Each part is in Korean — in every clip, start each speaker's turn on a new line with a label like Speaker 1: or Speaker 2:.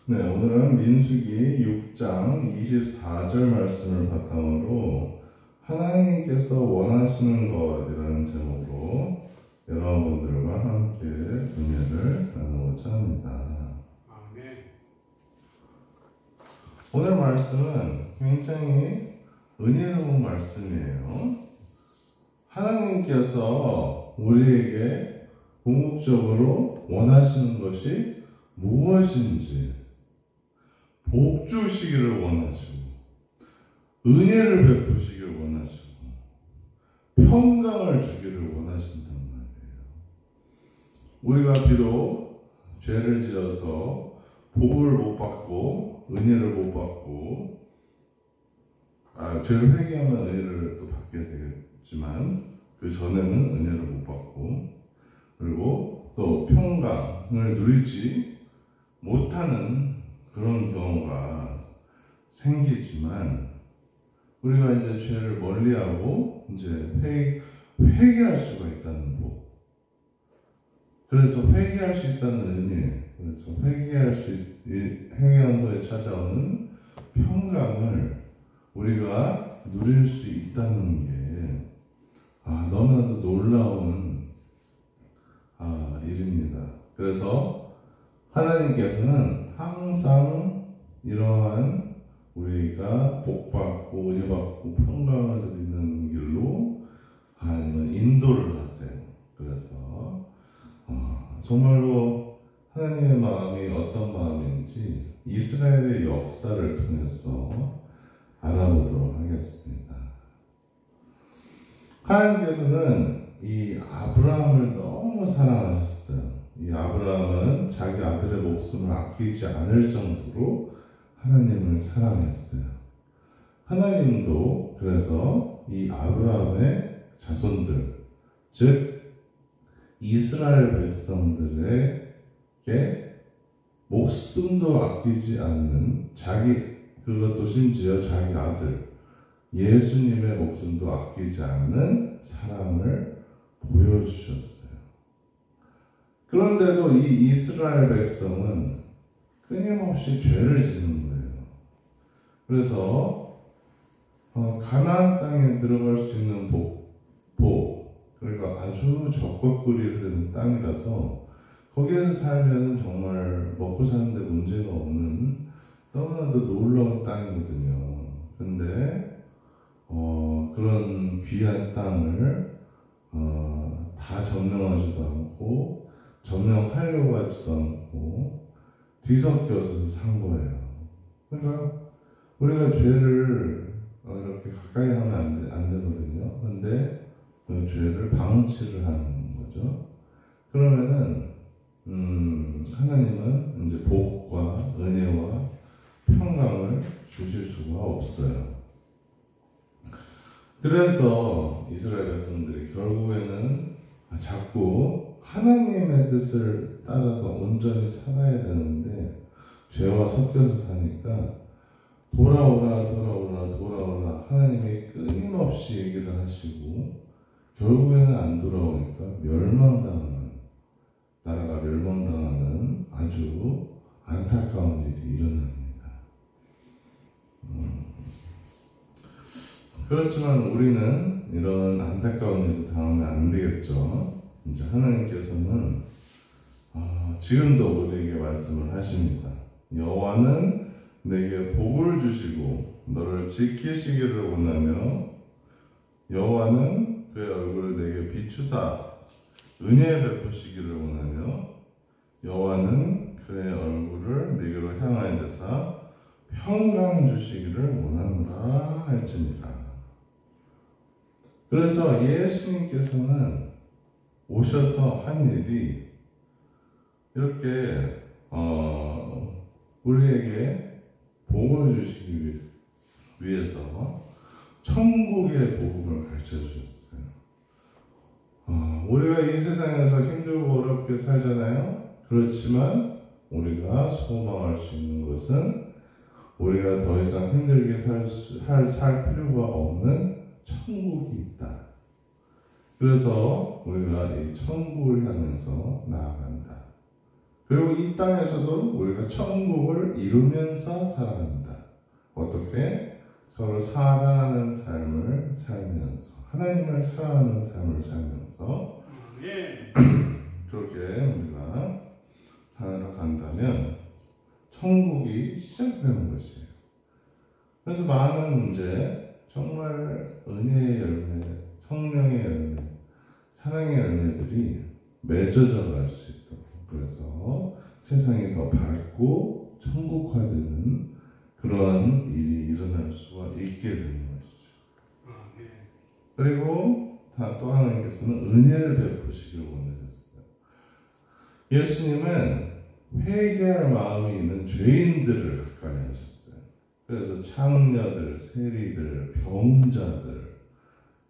Speaker 1: 네, 오늘은 민수기 6장 24절 말씀을 바탕으로 하나님께서 원하시는 것이라는 제목으로 여러분들과 함께 은혜를 나누고자 합니다.
Speaker 2: 아멘.
Speaker 1: 오늘 말씀은 굉장히 은혜로운 말씀이에요. 하나님께서 우리에게 궁극적으로 원하시는 것이 무엇인지 복 주시기를 원하시고 은혜를 베푸시기를 원하시고 평강을 주기를 원하신단 말이에요. 우리가 비록 죄를 지어서 복을 못 받고 은혜를 못 받고 죄를 회개하면 은혜를 또 받게 되겠지만 그 전에는 은혜를 못 받고 그리고 또 평강을 누리지 못하는 그런 경우가 생기지만 우리가 이제 죄를 멀리하고 이제 회개할 수가 있다는 복. 그래서 회개할 수 있다는 은혜. 그래서 회개한 후에 찾아오는 평강을 우리가 누릴 수 있다는 게 너무나도 놀라운 일입니다. 그래서 하나님께서는 항상 이러한 우리가 복받고 은혜받고 평강을 누리는 길로 인도를 하세요. 그래서 정말로 하나님의 마음이 어떤 마음인지 이스라엘의 역사를 통해서 알아보도록 하겠습니다. 하나님께서는 이 아브라함을 너무 사랑하셨어요. 이 아브라함은 자기 아들의 목숨을 아끼지 않을 정도로 하나님을 사랑했어요. 하나님도 그래서 이 아브라함의 자손들, 즉 이스라엘 백성들에게 목숨도 아끼지 않는 그것도 심지어 자기 아들 예수님의 목숨도 아끼지 않는 사랑을 보여주셨어요. 그런데도 이 이스라엘 백성은 끊임없이 죄를 짓는 거예요. 그래서 가나안 땅에 들어갈 수 있는 그러니까 아주 적과꿀이 흐르는 땅이라서 거기에서 살면 정말 먹고 사는데 문제가 없는 너무나도 놀라운 땅이거든요. 근데 그런 귀한 땅을 다 점령하지도 않고 점령하려고 하지도 않고 뒤섞여서 산 거예요. 그러니까 우리가 죄를 이렇게 가까이 하면 안 되거든요. 그런데 그 죄를 방치를 하는 거죠. 그러면은 하나님은 이제 복과 은혜와 평강을 주실 수가 없어요. 그래서 이스라엘 백성들이 결국에는 자꾸 하나님의 뜻을 따라서 온전히 살아야 되는데 죄와 섞여서 사니까 돌아오라 하나님이 끊임없이 얘기를 하시고 결국에는 안 돌아오니까 나라가 멸망당하는 아주 안타까운 일이 일어납니다. 그렇지만 우리는 이런 안타까운 일을 당하면 안 되겠죠. 이제 하나님께서는 지금도 우리에게 말씀을 하십니다. 여호와는 내게 복을 주시고 너를 지키시기를 원하며 여호와는 그의 얼굴을 내게 비추사 은혜 베푸시기를 원하며 여호와는 그의 얼굴을 내게로 향하여 되사 평강 주시기를 원하노라 할지니라. 그래서 예수님께서는 오셔서 한 일이 이렇게 우리에게 복을 주시기 위해서 천국의 복음을 가르쳐 주셨어요. 우리가 이 세상에서 힘들고 어렵게 살잖아요. 그렇지만 우리가 소망할 수 있는 것은 우리가 더 이상 힘들게 살 필요가 없는 천국이 있다. 그래서 우리가 이 천국을 향해서 나아간다. 그리고 이 땅에서도 우리가 천국을 이루면서 살아간다. 어떻게? 서로 사랑하는 삶을 살면서, 하나님을 사랑하는 삶을 살면서 그렇게 우리가 살아간다면 천국이 시작되는 것이에요. 그래서 많은 이제 정말 은혜의 열매, 성령의 열매, 사랑의 열매들이 맺어져 갈 수 있도록, 그래서 세상이 더 밝고 천국화되는 그러한 일이 일어날 수가 있게 되는 것이죠. 그리고 또 하나님께서는 은혜를 베푸시길 원하셨어요. 예수님은 회개할 마음이 있는 죄인들을 가까이 하셨어요. 그래서 창녀들, 세리들, 병자들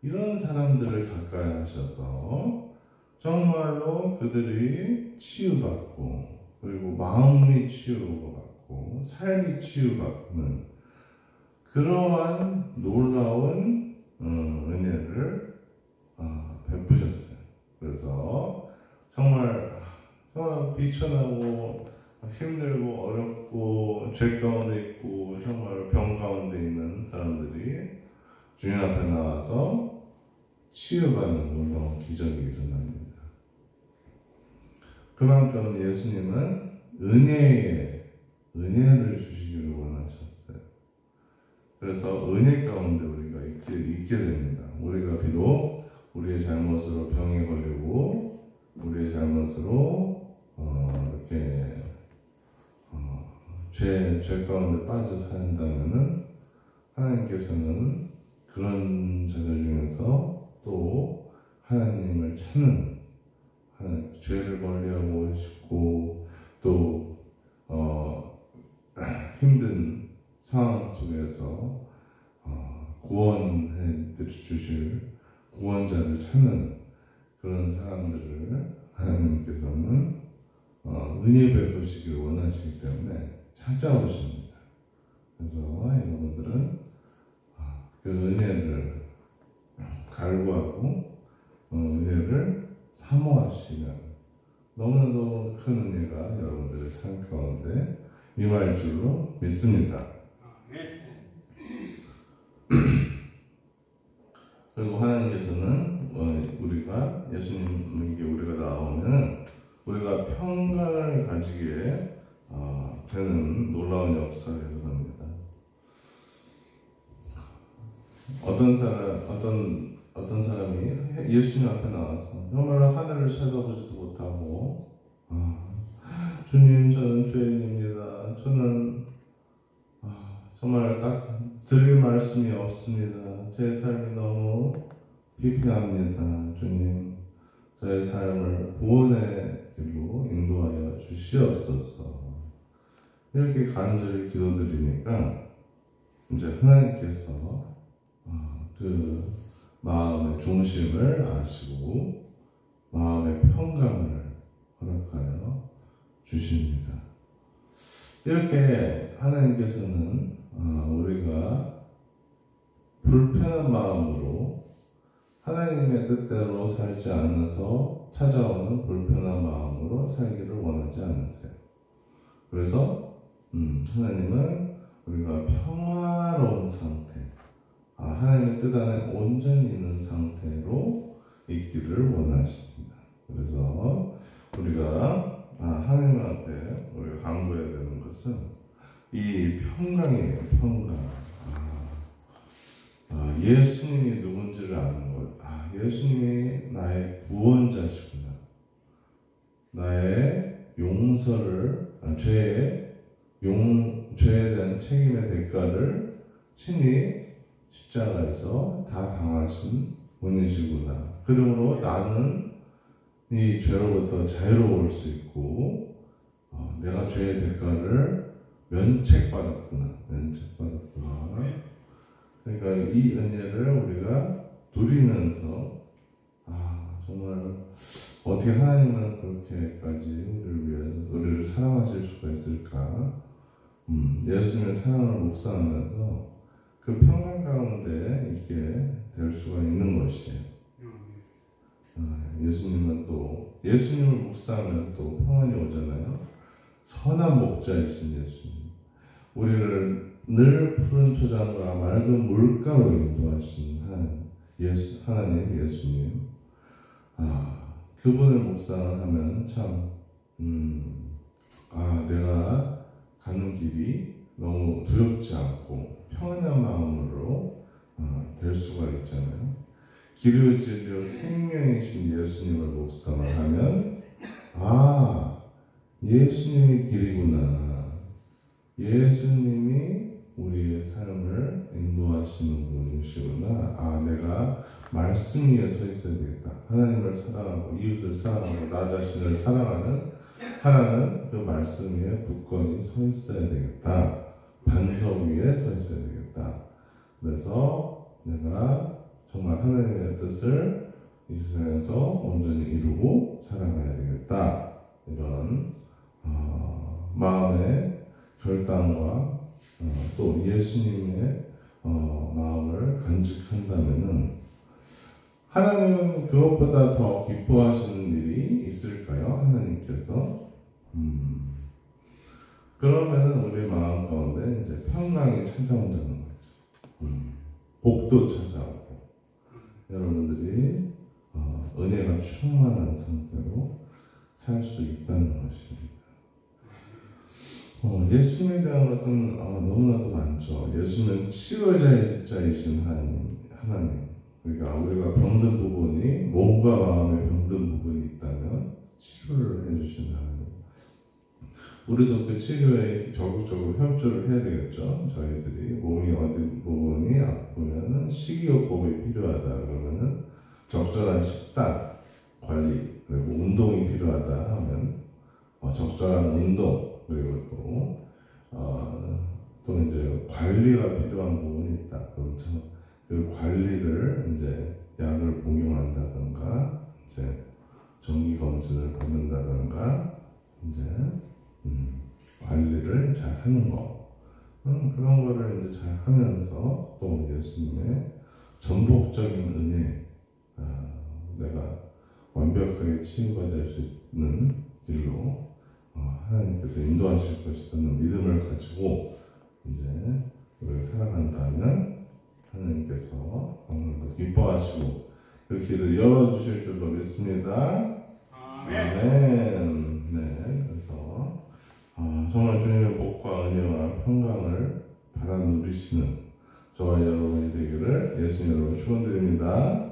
Speaker 1: 이런 사람들을 가까이 하셔서 정말로 그들이 치유받고, 그리고 마음이 치유받고 삶이 치유받는 그러한 놀라운 은혜를 베푸셨어요. 그래서 정말 비천하고 힘들고 어렵고 죄 가운데 있고 정말 병 가운데 있는 사람들이 주님 앞에 나와서 치유받는 놀라운 기적이 일어납니다. 그만큼 예수님은 은혜를 주시기를 원하셨어요. 그래서 은혜 가운데 우리가 있게 됩니다. 우리가 비록 우리의 잘못으로 병에 걸리고 우리의 잘못으로 이렇게 죄 가운데 빠져 산다면은 하나님께서는 그런 자들 중에서 또 하나님을 찾는, 죄를 멀리하고 싶고 또 힘든 상황 속에서 구원해 주실 구원자를 찾는 그런 사람들을 하나님께서는 은혜 베푸시길 원하시기 때문에 찾아오십니다. 그래서 여러분들은 그 은혜를 갈구하고 은혜를 사모하시면 너무나도 큰 은혜가 여러분들의 삶 가운데 임할 줄로 믿습니다. 그리고 하나님께서는 우리가 예수님에게 우리가 나오면 우리가 평강을 가지게 되는 놀라운 역사가 일어납니다. 어떤 사람이 예수님 앞에 나와서 정말 하늘을 쳐다보지도 못하고 주님, 저는 죄인입니다. 저는 정말 딱 드릴 말씀이 없습니다. 제 삶이 너무 피폐합니다. 주님, 저의 삶을 구원의 길로 인도하여 주시옵소서. 이렇게 간절히 기도드리니까 이제 하나님께서 그 마음의 중심을 아시고 마음의 평강을 허락하여 주십니다. 이렇게 하나님께서는 우리가 불편한 마음으로 하나님의 뜻대로 살지 않아서 찾아오는 불편한 마음으로 살기를 원하지 않으세요. 그래서 하나님은 우리가 평화로운 상태, 하나님의 뜻 안에 온전히 있는 상태로 있기를 원하십니다. 그래서 우리가 하나님 앞에 우리가 간구해야 되는 것은 이 평강이에요. 평강. 예수님이 누군지를 아는 것. 예수님이 나의 구원자시구나. 나의 용서를, 죄에 대한 책임의 대가를 친히 십자가에서 다 당하신 분이시구나. 그러므로 나는 이 죄로부터 자유로울 수 있고, 내가 죄의 대가를 면책받았구나. 그러니까 이 은혜를 우리가 누리면서 정말 어떻게 하나님은 그렇게까지 우리를 사랑하실 수가 있을까? 예수님의 사랑을 묵상하면서 그 평강 가운데 있게 될 수가 있는 것이에요. 예수님을 묵상하면 또 평안이 오잖아요. 선한 목자이신 예수님, 우리를 늘 푸른 초장과 맑은 물가로 인도하신 하나님 예수님, 그분을 묵상하면 참 내가 가는 길이 너무 두렵지 않고 평안한 마음으로 될 수가 있잖아요. 길이요 진리요 생명이신 예수님을 묵상을 하면 예수님이 길이구나, 예수님이 우리의 삶을 인도하시는 분이시구나, 내가 말씀 위에 서 있어야 되겠다, 하나님을 사랑하고 이웃을 사랑하고 나 자신을 사랑하는 그 말씀 위에 굳건히 서 있어야 되겠다, 반석 위에 서 있어야 되겠다. 그래서 내가 정말 하나님의 뜻을 이 세상에서 온전히 이루고 살아가야 되겠다, 이런 마음의 결단과 또 예수님의 마음을 간직한다면은 하나님은 그것보다 더 기뻐하시는 일이 있을까요? 하나님께서 그러면은 우리 마음 가운데 이제 평강이 찾아온다는 거죠. 복도 찾아오고 여러분들이 은혜가 충만한 상태로 살 수 있다는 것입니다. 예수님에 대한 것은 너무나도 많죠. 예수님은 치료자이신 하나님. 그러니까 우리가 병든 부분이, 몸과 마음에 병든 부분이 있다면 치료를 해주신 하나님. 우리도 그 치료에 적극적으로 협조를 해야 되겠죠. 저희들이 몸이 어디 부분이 아프면은 식이요법이 필요하다 그러면은 적절한 식단 관리, 그리고 운동이 필요하다 하면 적절한 운동, 그리고 또 이제 관리가 필요한 부분이 있다. 그럼 그 관리를 이제 약을 복용한다든가, 이제 정기 검진을 받는다든가, 이제 관리를 잘 하는 거, 그런 거를 이제 잘 하면서 또 예수님의 전복적인 은혜, 내가 완벽하게 치유가 될 수 있는 길로 하나님께서 인도하실 것이라는 믿음을 가지고 이제 우리가 살아간다면 하나님께서 더 기뻐하시고 그 길을 열어주실 줄로 믿습니다. 아멘. 네, 그래서 정말 주님의 복과 은혜와 평강을 받아 누리시는 저와 여러분이 되기를 예수님 이름으로 축원드립니다.